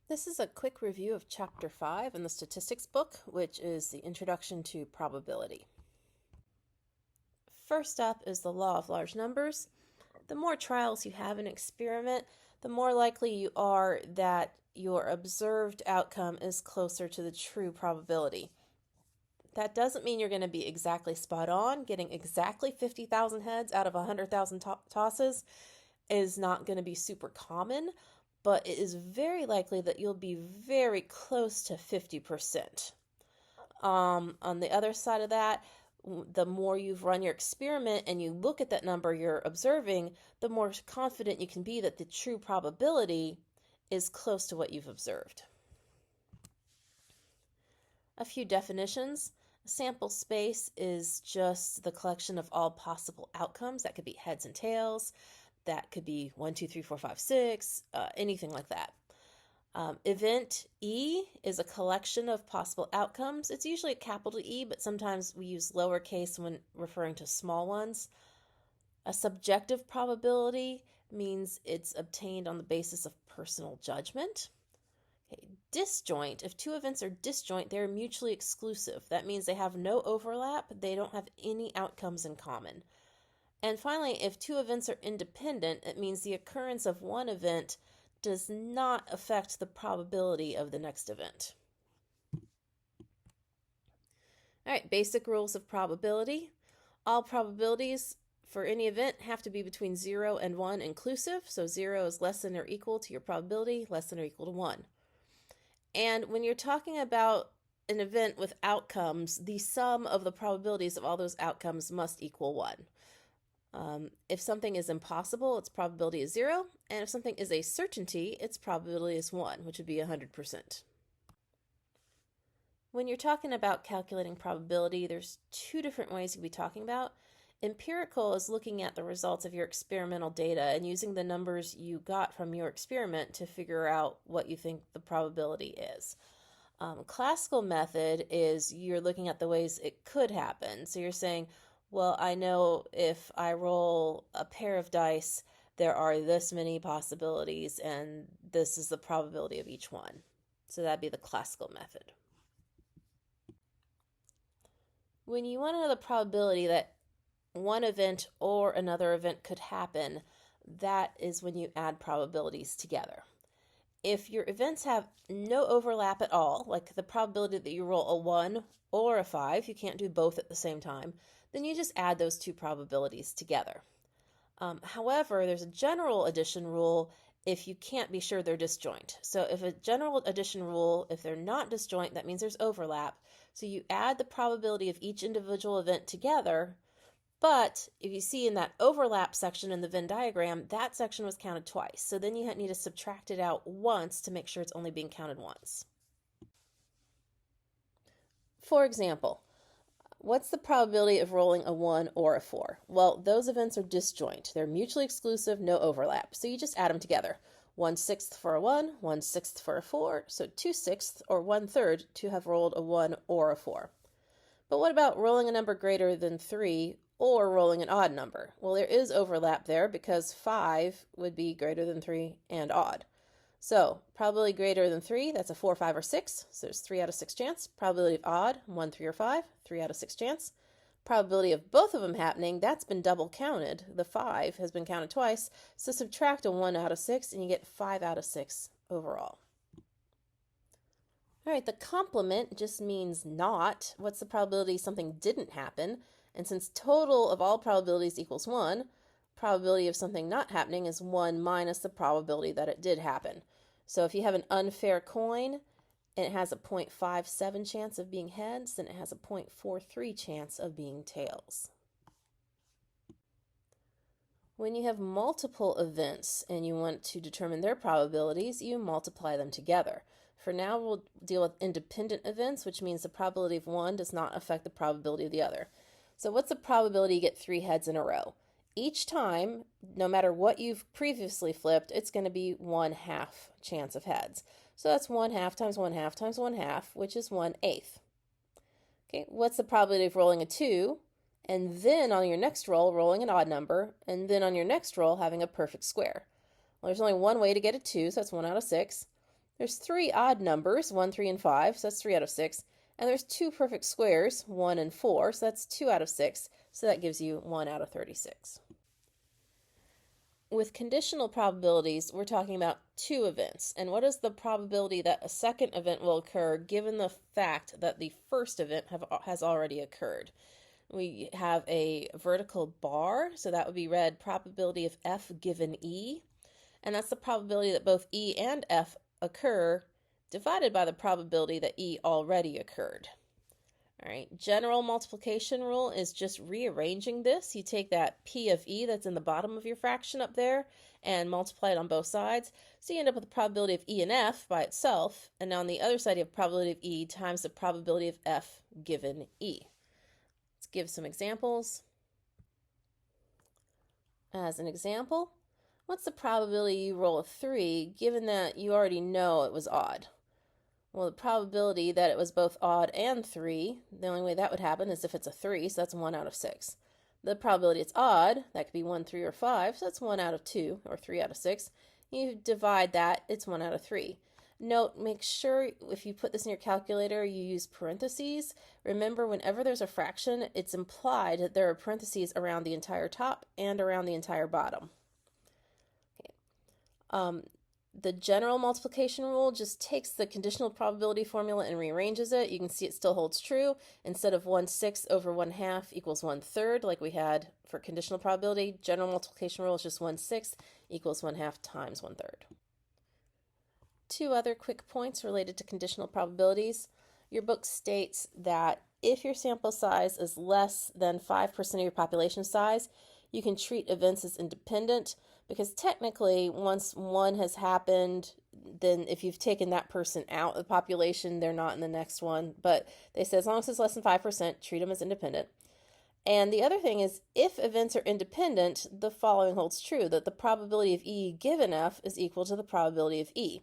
This is a quick review of Chapter 5 in the statistics book, which is the Introduction to Probability. First up is the law of large numbers. The more trials you have in an experiment, the more likely you are that your observed outcome is closer to the true probability. That doesn't mean you're going to be exactly spot on. Getting exactly 50,000 heads out of 100,000 tosses is not going to be super common, but it is very likely that you'll be very close to 50%. On the other side of that, the more you've run your experiment and you look at that number you're observing, the more confident you can be that the true probability is close to what you've observed. A few definitions. A sample space is just the collection of all possible outcomes. That could be heads and tails. That could be 1, 2, 3, 4, 5, 6, anything like that. Event E is a collection of possible outcomes. It's usually a capital E, but sometimes we use lowercase when referring to small ones. A subjective probability means it's obtained on the basis of personal judgment. Okay. Disjoint, if two events are disjoint, they're mutually exclusive. That means they have no overlap, they don't have any outcomes in common. And finally, if two events are independent, it means the occurrence of one event does not affect the probability of the next event. All right, basic rules of probability. All probabilities for any event have to be between 0 and 1 inclusive. So 0 is less than or equal to your probability, less than or equal to 1. And when you're talking about an event with outcomes, the sum of the probabilities of all those outcomes must equal 1. If something is impossible, its probability is 0, and if something is a certainty, its probability is 1, which would be 100%. When you're talking about calculating probability, there's two different ways you'll be talking about. Empirical is looking at the results of your experimental data and using the numbers you got from your experiment to figure out what you think the probability is. Classical method is you're looking at the ways it could happen. So you're saying, well, I know if I roll a pair of dice, there are this many possibilities, and this is the probability of each one. So that'd be the classical method. When you want to know the probability that one event or another event could happen, that is when you add probabilities together. If your events have no overlap at all, like the probability that you roll a 1 or a 5, you can't do both at the same time, then you just add those two probabilities together. However, there's a general addition rule if you can't be sure they're disjoint. So if a general addition rule, if they're not disjoint, that means there's overlap. So you add the probability of each individual event together, but if you see in that overlap section in the Venn diagram, that section was counted twice. So then you need to subtract it out once to make sure it's only being counted once. For example, what's the probability of rolling a 1 or a 4? Well, those events are disjoint. They're mutually exclusive, no overlap. So you just add them together. 1/6 for a 1, 1/6 for a 4, so 2/6 or 1/3 to have rolled a 1 or a 4. But what about rolling a number greater than 3 or rolling an odd number? Well, there is overlap there because 5 would be greater than 3 and odd. So probability greater than 3, that's a 4, 5, or 6. So there's 3 out of 6 chance. Probability of odd, 1, 3, or 5, 3 out of 6 chance. Probability of both of them happening, that's been double counted. The 5 has been counted twice. So subtract a 1 out of 6 and you get 5 out of 6 overall. All right, the complement just means not. What's the probability something didn't happen? And since total of all probabilities equals 1, probability of something not happening is 1 minus the probability that it did happen. So if you have an unfair coin and it has a 0.57 chance of being heads, then it has a 0.43 chance of being tails. When you have multiple events and you want to determine their probabilities, you multiply them together. For now, we'll deal with independent events, which means the probability of one does not affect the probability of the other. So what's the probability you get 3 heads in a row? Each time, no matter what you've previously flipped, it's going to be 1/2 chance of heads. So that's 1/2 times 1/2 times 1/2, which is 1/8. Okay, what's the probability of rolling a 2? And then on your next roll, rolling an odd number, and then on your next roll, having a perfect square. Well, there's only one way to get a 2, so that's 1 out of 6. There's 3 odd numbers, 1, 3, and 5, so that's 3 out of 6. And there's 2 perfect squares, 1 and 4, so that's 2 out of 6, so that gives you 1 out of 36. With conditional probabilities, we're talking about 2 events. And what is the probability that a second event will occur given the fact that the first event has already occurred? We have a vertical bar, so that would be read probability of F given E. And that's the probability that both E and F occur divided by the probability that E already occurred. All right, general multiplication rule is just rearranging this. You take that P of E that's in the bottom of your fraction up there and multiply it on both sides. So you end up with the probability of E and F by itself. And on the other side, you have probability of E times the probability of F given E. Let's give some examples. As an example, what's the probability you roll a 3 given that you already know it was odd? Well, the probability that it was both odd and 3, the only way that would happen is if it's a 3, so that's 1 out of 6. The probability it's odd, that could be 1, 3, or 5, so that's 1 out of 2, or 3 out of 6. You divide that, it's 1 out of 3. Note, make sure if you put this in your calculator, you use parentheses. Remember, whenever there's a fraction, it's implied that there are parentheses around the entire top and around the entire bottom. Okay. The general multiplication rule just takes the conditional probability formula and rearranges it. You can see it still holds true. Instead of 1/6 over 1/2 equals 1/3, like we had for conditional probability, general multiplication rule is just 1/6 equals 1/2 times 1/3. 2 other quick points related to conditional probabilities. Your book states that if your sample size is less than 5% of your population size, you can treat events as independent, because technically once one has happened, then if you've taken that person out of the population, they're not in the next one. But they say as long as it's less than 5%, treat them as independent. And the other thing is, if events are independent, the following holds true, that the probability of E given F is equal to the probability of E.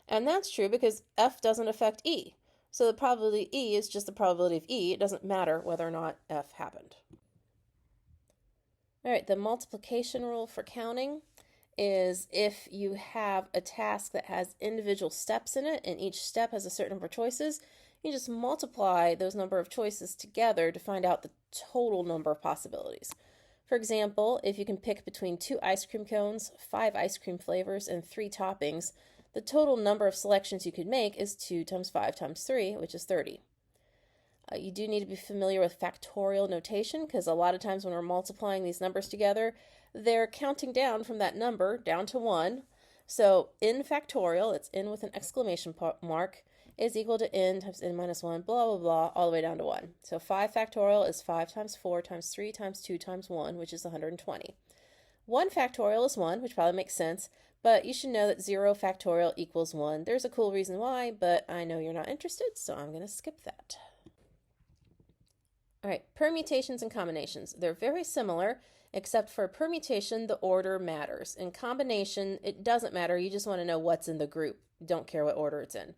And that's true because F doesn't affect E. So the probability of E is just the probability of E. It doesn't matter whether or not F happened. All right, the multiplication rule for counting is if you have a task that has individual steps in it and each step has a certain number of choices, you just multiply those number of choices together to find out the total number of possibilities. For example, if you can pick between 2 ice cream cones, 5 ice cream flavors, and 3 toppings, the total number of selections you could make is 2 times 5 times 3, which is 30. You do need to be familiar with factorial notation, because a lot of times when we're multiplying these numbers together, they're counting down from that number down to 1. So n factorial, it's n with an exclamation mark, is equal to n times n minus 1, blah, blah, blah, all the way down to 1. So 5 factorial is 5 times 4 times 3 times 2 times 1, which is 120. 1 factorial is 1, which probably makes sense, but you should know that 0 factorial equals 1. There's a cool reason why, but I know you're not interested, so I'm going to skip that. All right, permutations and combinations. They're very similar, except for permutation, the order matters. In combination, it doesn't matter. You just want to know what's in the group. You don't care what order it's in.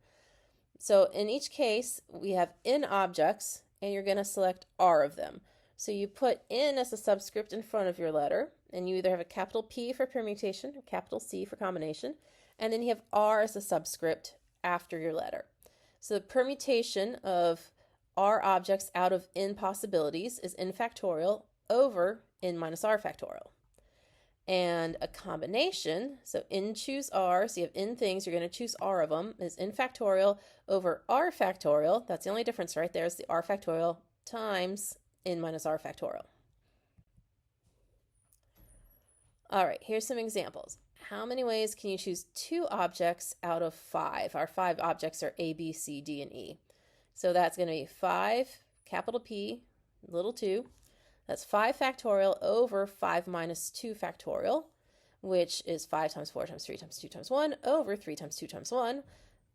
So in each case, we have n objects, and you're going to select r of them. So you put n as a subscript in front of your letter, and you either have a capital P for permutation or capital C for combination, and then you have r as a subscript after your letter. So the permutation of r objects out of n possibilities is n factorial over n minus r factorial. And a combination, so n choose r, so you have n things, you're going to choose r of them, is n factorial over r factorial. That's the only difference right there, is the r factorial times n minus r factorial. All right, here's some examples. How many ways can you choose 2 objects out of 5? Our 5 objects are A, B, C, D, and E. So that's going to be 5, capital P, little 2. That's 5 factorial over 5 minus 2 factorial, which is 5 times 4 times 3 times 2 times 1 over 3 times 2 times 1.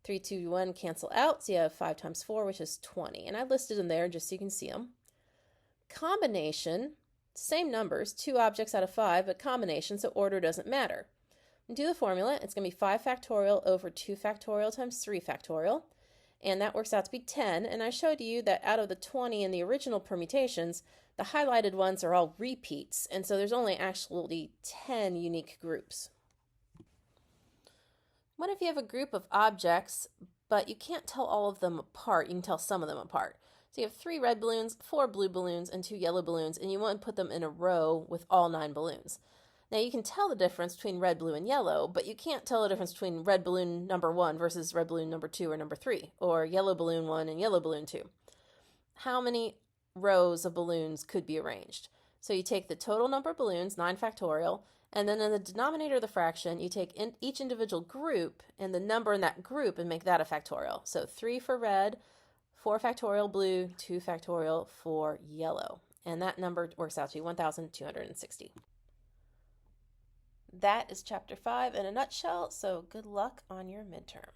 3, 2, 1 cancel out, so you have 5 times 4, which is 20. And I listed them there just so you can see them. Combination, same numbers, 2 objects out of 5, but combination, so order doesn't matter. Do the formula. It's going to be 5 factorial over 2 factorial times 3 factorial. And that works out to be 10. And I showed you that out of the 20 in the original permutations, the highlighted ones are all repeats. And so there's only actually 10 unique groups. What if you have a group of objects, but you can't tell all of them apart? You can tell some of them apart. So you have 3 red balloons, 4 blue balloons, and 2 yellow balloons, and you want to put them in a row with all 9 balloons. Now you can tell the difference between red, blue, and yellow, but you can't tell the difference between red balloon number 1 versus red balloon number 2 or number 3, or yellow balloon 1 and yellow balloon 2. How many rows of balloons could be arranged? So you take the total number of balloons, 9 factorial, and then in the denominator of the fraction, you take each individual group and the number in that group and make that a factorial. So 3 for red, 4 factorial blue, 2 factorial for yellow. And that number works out to be 1,260. That is chapter 5 in a nutshell, so good luck on your midterm.